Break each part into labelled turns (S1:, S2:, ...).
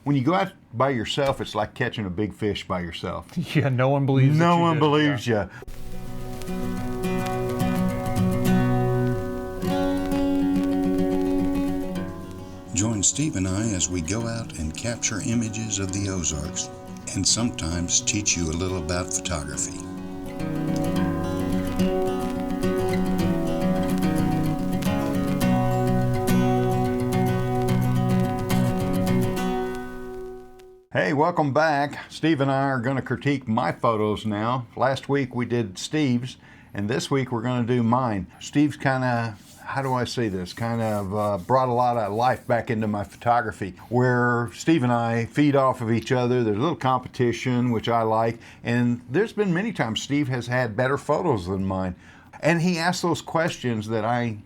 S1: when you go out by yourself, it's like catching a big fish by yourself.
S2: Yeah, no one believes
S1: No
S2: that you
S1: one
S2: did.
S1: believes
S2: Yeah.
S3: you. Join Steve and I as we go out and capture images of the Ozarks and sometimes teach you a little about photography.
S1: Hey, welcome back. Steve and I are going to critique my photos now. Last week we did Steve's, and this week we're going to do mine. Steve's kind of, how do I say this, kind of brought a lot of life back into my photography, where Steve and I feed off of each other. There's a little competition, which I like, and there's been many times Steve has had better photos than mine. And he asks those questions that I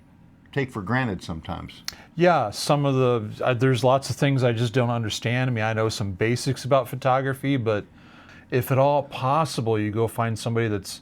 S1: take for granted sometimes.
S2: Yeah, some of the, there's lots of things I just don't understand. I mean, I know some basics about photography, but if at all possible, you go find somebody that's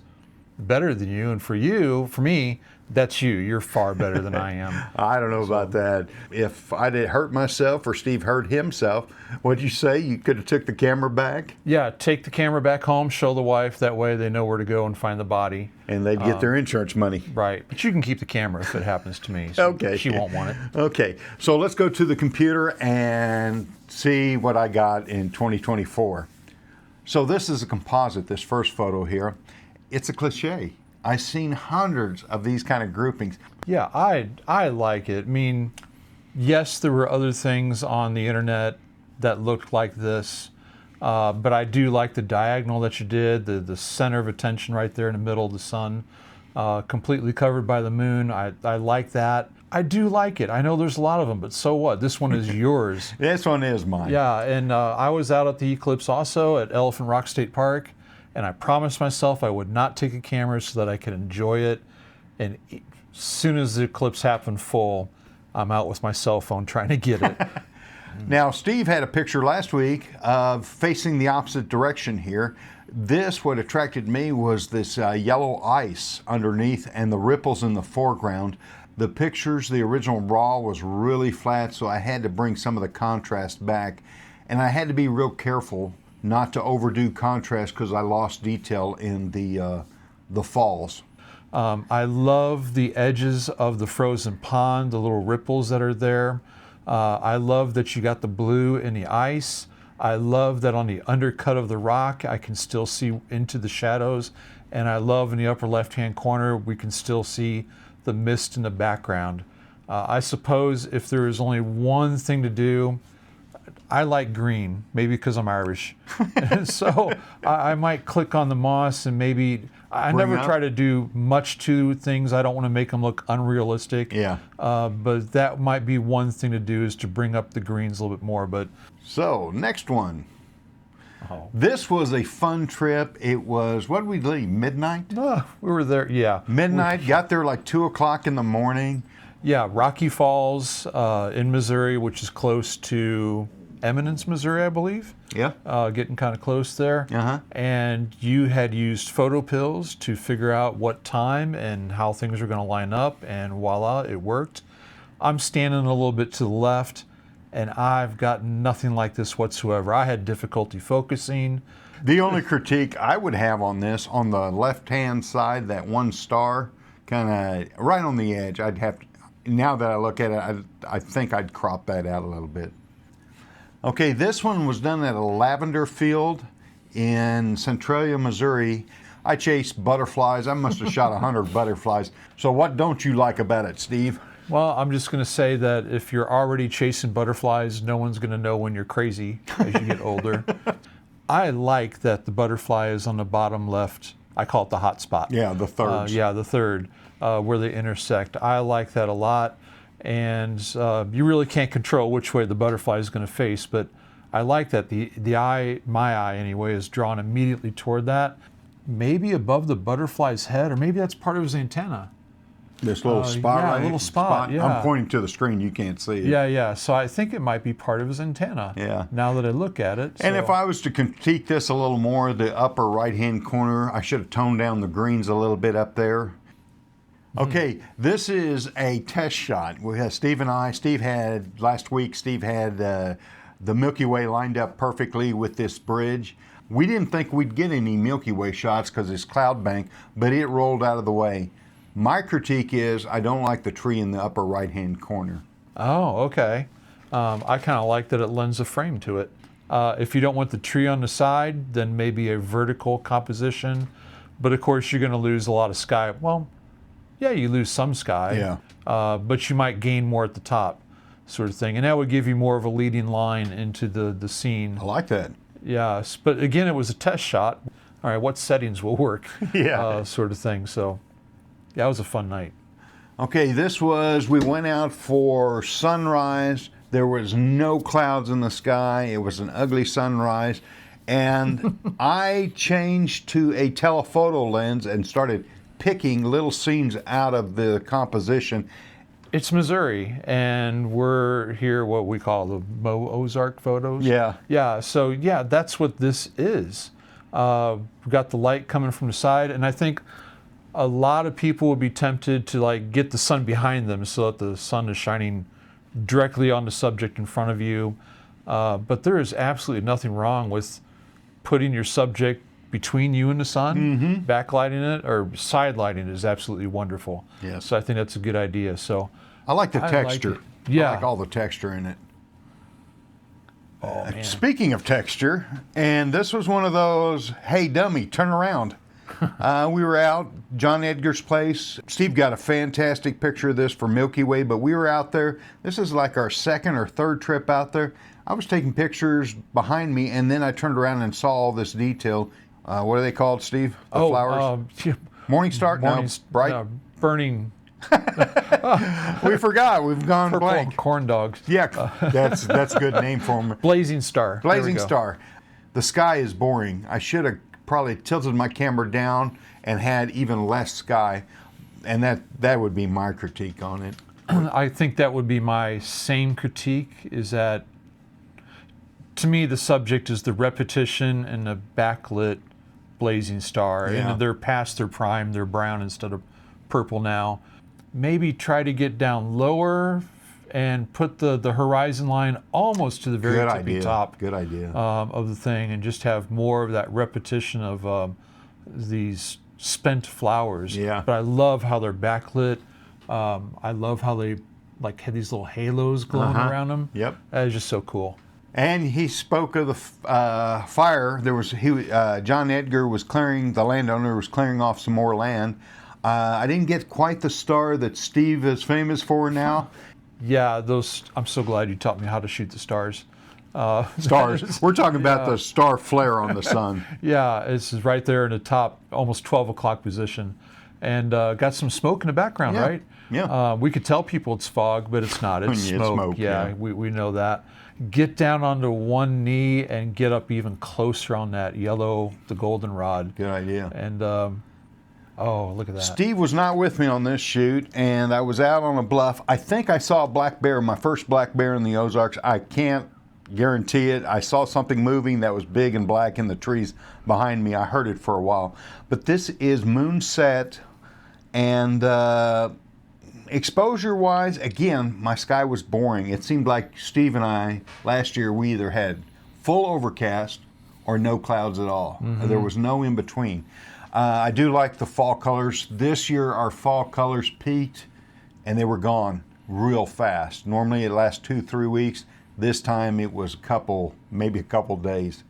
S2: better than you. And for me, that's you. You're far better than I am.
S1: I don't know about that. If I did hurt myself or Steve hurt himself, what'd you say? You could have took the camera back?
S2: Yeah, take the camera back home, show the wife. That way they know where to go and find the body.
S1: And they'd get their insurance money.
S2: Right. But you can keep the camera if it happens to me. So
S1: Okay.
S2: She won't want it.
S1: Okay. So let's go to the computer and see what I got in 2024. So this is a composite, this first photo here. It's a cliche. I've seen hundreds of these kind of groupings.
S2: Yeah, I like it. I mean, yes, there were other things on the internet that looked like this, but I do like the diagonal that you did, the center of attention right there in the middle of the sun, completely covered by the moon. I like that. I do like it. I know there's a lot of them, but so what? This one is yours.
S1: This one is mine.
S2: Yeah, and I was out at the eclipse also at Elephant Rock State Park, and I promised myself I would not take a camera so that I could enjoy it. And as soon as the eclipse happened full, I'm out with my cell phone trying to get it.
S1: Now, Steve had a picture last week of facing the opposite direction here. This, what attracted me was this yellow ice underneath and the ripples in the foreground. The pictures, the original raw was really flat, so I had to bring some of the contrast back. And I had to be real careful not to overdo contrast because I lost detail in the falls.
S2: I love the edges of the frozen pond, the little ripples that are there. I love that you got the blue in the ice. I love that on the undercut of the rock, I can still see into the shadows. And I love in the upper left-hand corner, we can still see the mist in the background. I suppose if there is only one thing to do, I like green, maybe because I'm Irish. So I might click on the moss and maybe, I never try to do much to things. I don't want to make them look unrealistic.
S1: Yeah.
S2: But that might be one thing to do, is to bring up the greens a little bit more. But
S1: So, next one. This was a fun trip. It was, what did we leave, midnight?
S2: we were there, yeah.
S1: Midnight, got there like 2 o'clock in the morning.
S2: Yeah, Rocky Falls in Missouri, which is close to Eminence, Missouri, I believe.
S1: Yeah.
S2: Getting kind of close there.
S1: Uh-huh.
S2: And you had used photo pills to figure out what time and how things were going to line up, and voila, it worked. I'm standing a little bit to the left, and I've got nothing like this whatsoever. I had difficulty focusing.
S1: The only critique I would have on this, on the left-hand side, that one star, kind of right on the edge, I'd have to, now that I look at it, I think I'd crop that out a little bit. Okay, this one was done at a lavender field in Centralia, Missouri. I chased butterflies. I must have shot 100 butterflies. So what don't you like about it, Steve?
S2: Well, I'm just going to say that if you're already chasing butterflies, no one's going to know when you're crazy as you get older. I like that the butterfly is on the bottom left. I call it the hot spot.
S1: Yeah, the thirds.
S2: Yeah, the third, where they intersect. I like that a lot. And you really can't control which way the butterfly is going to face, but I like that the eye, my eye anyway, is drawn immediately toward that. Maybe above the butterfly's head, or maybe that's part of his antenna.
S1: This little spot,
S2: yeah,
S1: right?
S2: a little spot, yeah.
S1: I'm pointing to the screen. You can't see it.
S2: Yeah. So I think it might be part of his antenna.
S1: Yeah.
S2: Now that I look at it.
S1: And if I was to critique this a little more, the upper right-hand corner, I should have toned down the greens a little bit up there. Okay, this is a test shot. We have Steve and I. Steve had, last week, Steve had The Milky Way lined up perfectly with this bridge. We didn't think we'd get any Milky Way shots because it's cloud bank, but it rolled out of the way. My critique is I don't like the tree in the upper right-hand corner.
S2: Oh, okay. I kind of like that it lends a frame to it. If you don't want the tree on the side, then maybe a vertical composition. But of course, you're going to lose a lot of sky. Well, yeah, you lose some sky,
S1: Yeah.
S2: but you might gain more at the top, sort of thing. And that would give you more of a leading line into the scene.
S1: I like that.
S2: Yes, but again, it was a test shot. All right, what settings will work?
S1: Yeah.
S2: Sort of thing. So, yeah, it was a fun night.
S1: Okay, we went out for sunrise. There was no clouds in the sky. It was an ugly sunrise. And I changed to a telephoto lens and started picking little scenes out of the composition.
S2: It's Missouri, and we're here what we call the Ozark photos.
S1: Yeah.
S2: Yeah, so yeah, that's what this is. We've got the light coming from the side, and I think a lot of people would be tempted to like get the sun behind them so that the sun is shining directly on the subject in front of you. But there is absolutely nothing wrong with putting your subject between you and the sun, backlighting it or side lighting is absolutely wonderful.
S1: Yes.
S2: So I think that's a good idea. So
S1: I like the
S2: I like
S1: texture.
S2: it. Yeah.
S1: I like all the texture in it.
S2: Oh, man.
S1: Speaking of texture, and this was one of those, hey, dummy, turn around. We were out, John Edgar's place. Steve got a fantastic picture of this for Milky Way, but we were out there. This is like our second or third trip out there. I was taking pictures behind me, and then I turned around and saw all this detail. What are they called, Steve? The flowers? Morning Star? No, bright?
S2: Burning
S1: We forgot. We've gone
S2: purple
S1: blank.
S2: corn dogs.
S1: Yeah, that's a good name for them.
S2: Blazing Star. There we
S1: Blazing
S2: go.
S1: Star. The sky is boring. I should have probably tilted my camera down and had even less sky, and that would be my critique on it.
S2: I think that would be my same critique, is that to me the subject is the repetition and the backlit blazing star.
S1: Yeah.
S2: And they're past their prime, they're brown instead of purple now. Maybe try to get down lower and put the horizon line almost to the very
S1: Good
S2: tippy
S1: idea.
S2: top
S1: Good idea.
S2: of the thing, and just have more of that repetition of these spent flowers.
S1: Yeah.
S2: But I love how they're backlit. I love how they like had these little halos glowing around them.
S1: Yep.
S2: That is just so cool.
S1: And he spoke of the fire. John Edgar was the landowner was clearing off some more land. I didn't get quite the star that Steve is famous for now.
S2: Yeah, those. I'm so glad you taught me how to shoot the stars.
S1: Stars. We're talking about the star flare on the sun.
S2: Yeah, it's right there in the top, almost 12 o'clock position, and got some smoke in the background,
S1: Yeah,
S2: right?
S1: yeah.
S2: We could tell people it's fog, but it's not. It's
S1: It's
S2: smoke.
S1: smoke, yeah.
S2: We know that. Get down onto one knee and get up even closer on that yellow, the goldenrod.
S1: Good idea.
S2: And oh, look at that.
S1: Steve was not with me on this shoot, and I was out on a bluff. I think I saw a black bear, my first black bear in the Ozarks. I can't guarantee it. I saw something moving that was big and black in the trees behind me. I heard it for a while. But this is moonset, and exposure-wise, again, my sky was boring. It seemed like Steve and I, last year, we either had full overcast or no clouds at all. There was no in between. I do like the fall colors. This year, our fall colors peaked, and they were gone real fast. Normally, it lasts 2-3 weeks. This time, it was maybe a couple days.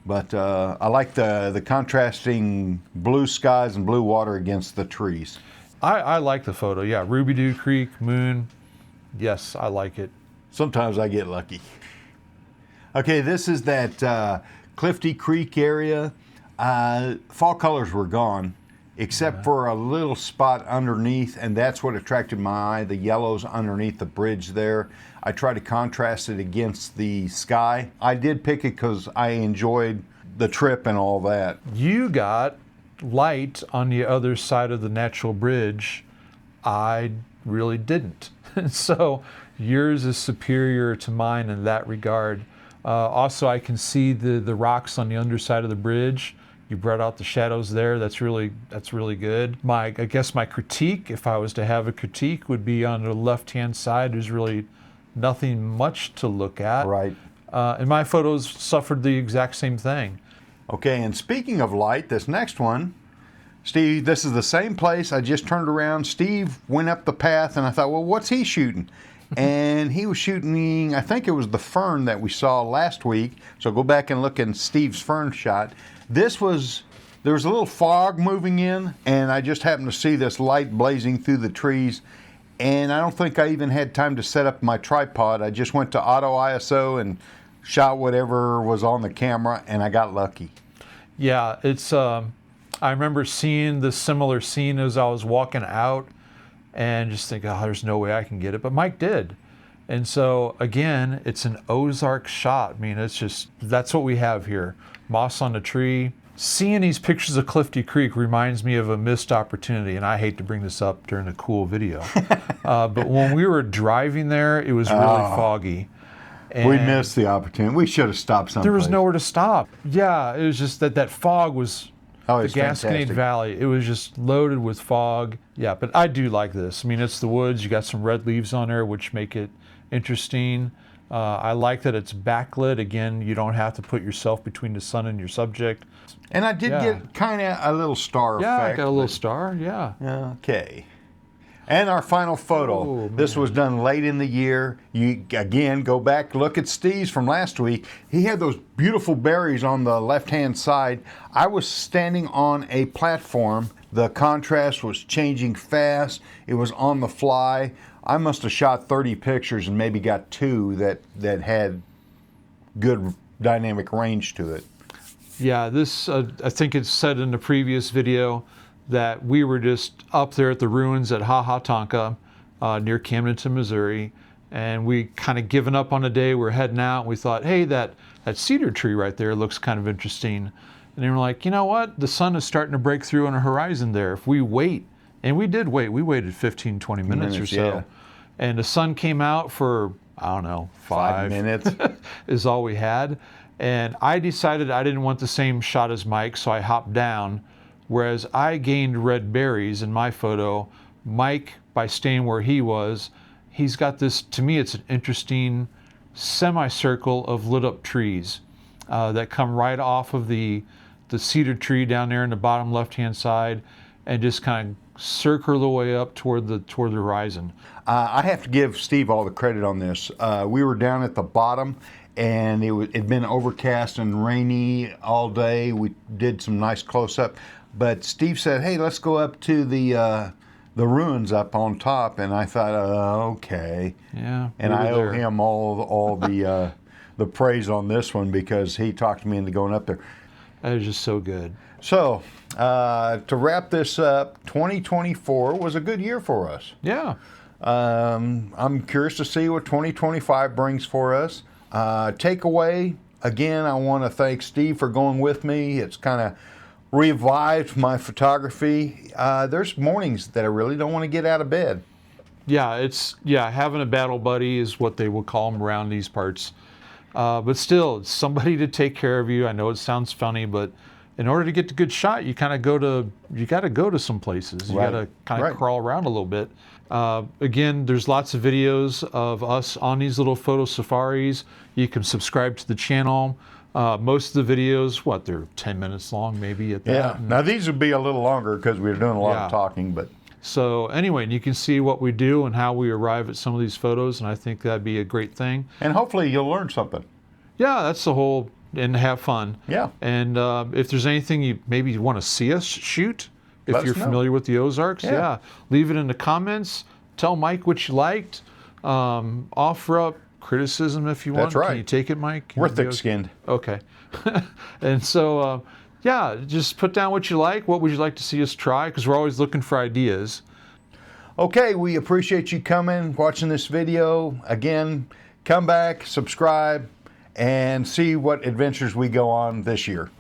S1: But I like the contrasting blue skies and blue water against the trees.
S2: I like the photo. Yeah, Ruby Doo Creek, moon. Yes, I like it.
S1: Sometimes I get lucky. Okay, this is that Clifty Creek area. Fall colors were gone, except for a little spot underneath, and that's what attracted my eye, the yellows underneath the bridge there. I tried to contrast it against the sky. I did pick it because I enjoyed the trip and all that.
S2: You got light on the other side of the natural bridge. I really didn't. So yours is superior to mine in that regard. Also, I can see the rocks on the underside of the bridge. You brought out the shadows there. That's really good. I guess my critique, if I was to have a critique, would be on the left-hand side. There's really nothing much to look at.
S1: Right.
S2: And my photos suffered the exact same thing.
S1: Okay, and speaking of light, this next one, Steve, this is the same place. I just turned around. Steve went up the path, and I thought, well, what's he shooting? And he was shooting, I think it was the fern that we saw last week. So go back and look at Steve's fern shot. There was a little fog moving in, and I just happened to see this light blazing through the trees. And I don't think I even had time to set up my tripod. I just went to auto ISO and shot whatever was on the camera, and I got lucky.
S2: Yeah, it's. I remember seeing the similar scene as I was walking out, and just thinking, oh, there's no way I can get it. But Mike did. And so, again, it's an Ozarks shot. I mean, it's just, that's what we have here. Moss on the tree. Seeing these pictures of Clifty Creek reminds me of a missed opportunity, and I hate to bring this up during a cool video. But when we were driving there, it was really foggy. And
S1: we missed the opportunity. We should have stopped someplace.
S2: there was nowhere to stop. Yeah, it was just that fog was...
S1: Oh,
S2: the
S1: it's
S2: Gasconade
S1: fantastic.
S2: Valley, it was just loaded with fog. Yeah, but I do like this. I mean, it's the woods. You got some red leaves on there, which make it interesting. I like that it's backlit. Again, you don't have to put yourself between the sun and your subject.
S1: And I did get kind of a little star
S2: Yeah,
S1: effect.
S2: I got a little star, yeah.
S1: Okay. And our final photo.
S2: Oh,
S1: this was done late in the year. You, again, go back, look at Steve's from last week. He had those beautiful berries on the left-hand side. I was standing on a platform. The contrast was changing fast. It was on the fly. I must have shot 30 pictures and maybe got 2 that had good dynamic range to it.
S2: Yeah, this, I think it's said in the previous video that we were just up there at the ruins at Ha Ha Tonka near Camdenton, Missouri, and we kind of given up on the day. We're heading out, and we thought, hey, that cedar tree right there looks kind of interesting. And then we're like, you know what? The sun is starting to break through on the horizon there. If we wait, and we did wait. We waited 15, 20 minutes or so.
S1: Yeah.
S2: And the sun came out for, I don't know, 5
S1: minutes
S2: is all we had. And I decided I didn't want the same shot as Mike, so I hopped down. Whereas I gained red berries in my photo, Mike, by staying where he was, he's got this, to me, it's an interesting semicircle of lit up trees that come right off of the cedar tree down there in the bottom left-hand side and just kind of circle the way up toward the horizon.
S1: I have to give Steve all the credit on this. We were down at the bottom, and it'd been overcast and rainy all day. We did some nice close-up. But Steve said, hey, let's go up to the ruins up on top. And I thought, okay.
S2: Yeah.
S1: And I owe him all the praise on this one because he talked me into going up there.
S2: That was just so good.
S1: So to wrap this up, 2024 was a good year for us.
S2: Yeah.
S1: I'm curious to see what 2025 brings for us. Takeaway, again, I want to thank Steve for going with me. It's kind of revived my photography. There's mornings that I really don't want to get out of bed.
S2: Yeah, having a battle buddy is what they will call them around these parts. But still, it's somebody to take care of you. I know it sounds funny, but in order to get the good shot, you got to go to some places. You got to kind of crawl around a little bit. Again, there's lots of videos of us on these little photo safaris. You can subscribe to the channel. Most of the videos, they're 10 minutes long maybe at that.
S1: Yeah, now these would be a little longer because we were doing a lot of talking, but.
S2: So anyway, you can see what we do and how we arrive at some of these photos, and I think that'd be a great thing.
S1: And hopefully you'll learn something.
S2: Yeah, that's the whole, and have fun.
S1: Yeah.
S2: And if there's anything you maybe want to see us shoot, if you're familiar with the Ozarks, leave it in the comments. Tell Mike what you liked. Offer up criticism if you want.
S1: That's right.
S2: Can you take it, Mike?
S1: We're thick-skinned.
S2: Okay. And so, just put down what you like. What would you like to see us try? Because we're always looking for ideas.
S1: Okay, we appreciate you coming, watching this video. Again, come back, subscribe, and see what adventures we go on this year.